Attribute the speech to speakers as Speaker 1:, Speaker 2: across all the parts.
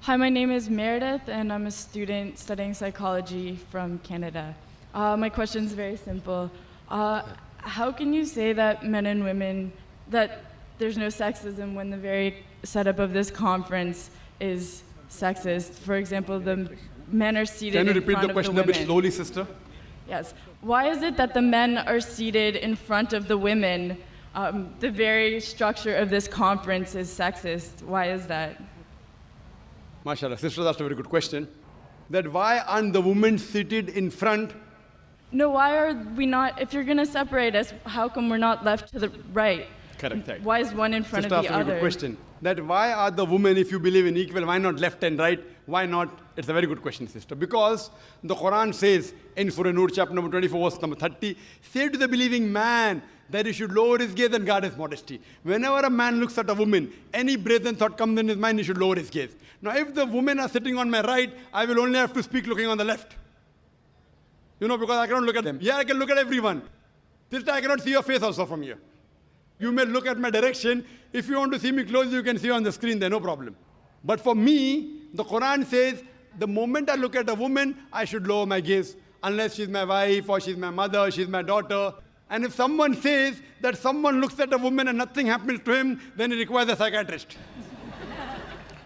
Speaker 1: Hi, my name is Meredith, and I'm a student studying psychology from Canada. My question is very simple. How can you say that men and women, that there's no sexism when the very setup of this conference is sexist? For example, the men are seated in front of the women.
Speaker 2: Can you repeat the question a bit slowly, sister?
Speaker 1: Yes. Why is it that the men are seated in front of the women? The very structure of this conference is sexist. Why is that?
Speaker 2: MashaAllah, sister, that's a very good question. That why aren't the women seated in front?
Speaker 1: No, why are we not, if you're going to separate us, how come we're not left to the right?
Speaker 2: Correct, right.
Speaker 1: Why is one in front
Speaker 2: Sister,
Speaker 1: of the
Speaker 2: that's a very
Speaker 1: other?
Speaker 2: good question. That why are the women, if you believe in equal, why not left and right? Why not? It's a very good question, sister. Because the Quran says in Surah Nur, chapter number 24, verse number 30, say to the believing man that he should lower his gaze and guard his modesty. Whenever a man looks at a woman, any brazen thought comes in his mind, he should lower his gaze. Now, if the women are sitting on my right, I will only have to speak looking on the left. You know, because I cannot look at them. Yeah, I can look at everyone. Sister, I cannot see your face also from here. You may look at my direction. If you want to see me close, you can see on the screen there, no problem. But for me, the Quran says, the moment I look at a woman, I should lower my gaze. Unless she's my wife, or she's my mother, she's my daughter. And if someone says that someone looks at a woman and nothing happens to him, then it requires a psychiatrist.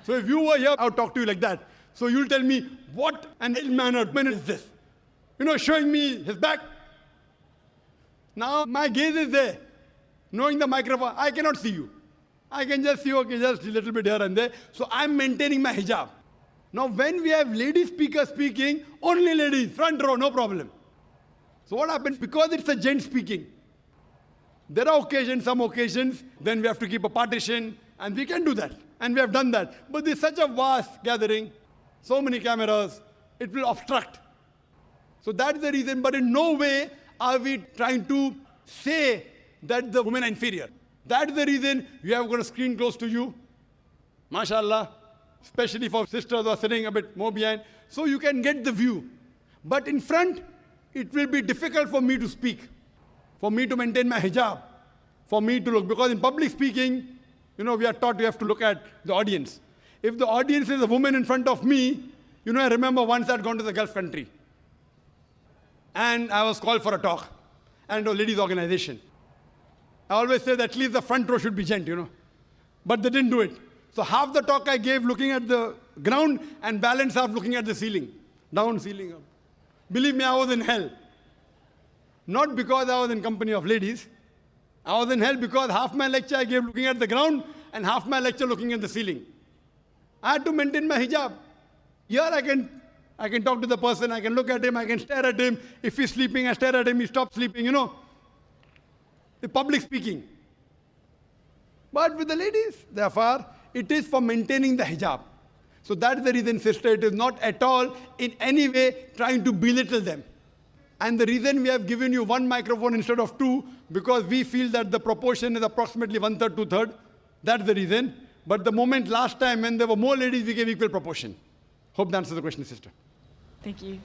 Speaker 2: So if you were here, I would talk to you like that. So you'll tell me, what an ill-mannered man is this? You know, showing me his back. Now my gaze is there. Knowing the microphone, I cannot see you. I can just see, okay, just a little bit here and there. So I'm maintaining my hijab. Now when we have lady speakers speaking, only ladies, front row, no problem. So what happens? Because it's a gent speaking, there are occasions, some occasions, then we have to keep a partition, and we can do that. And we have done that. But there's such a vast gathering, so many cameras, it will obstruct. So that's the reason, but in no way are we trying to say that the women are inferior. That's the reason we have got a screen close to you, mashallah, especially for sisters who are sitting a bit more behind, so you can get the view. But in front, it will be difficult for me to speak, for me to maintain my hijab, for me to look, because in public speaking, you know, we are taught we have to look at the audience. If the audience is a woman in front of me, you know, I remember once I'd gone to the Gulf country, and I was called for a talk, and a ladies' organization. I always say that at least the front row should be gent, you know. But they didn't do it. So half the talk I gave looking at the ground and balance half looking at the ceiling. Down, ceiling, up. Believe me, I was in hell. Not because I was in company of ladies. I was in hell because half my lecture I gave looking at the ground and half my lecture looking at the ceiling. I had to maintain my hijab. Here I can talk to the person, I can look at him, I can stare at him. If he's sleeping, I stare at him, he stops sleeping, you know. The public speaking. But with the ladies, therefore, it is for maintaining the hijab. So that's the reason, sister, it is not at all in any way trying to belittle them. And the reason we have given you one microphone instead of two, because we feel that the proportion is approximately 1/3, 2/3. That's the reason. But the moment last time when there were more ladies, we gave equal proportion. Hope that answers the question, sister.
Speaker 1: Thank you.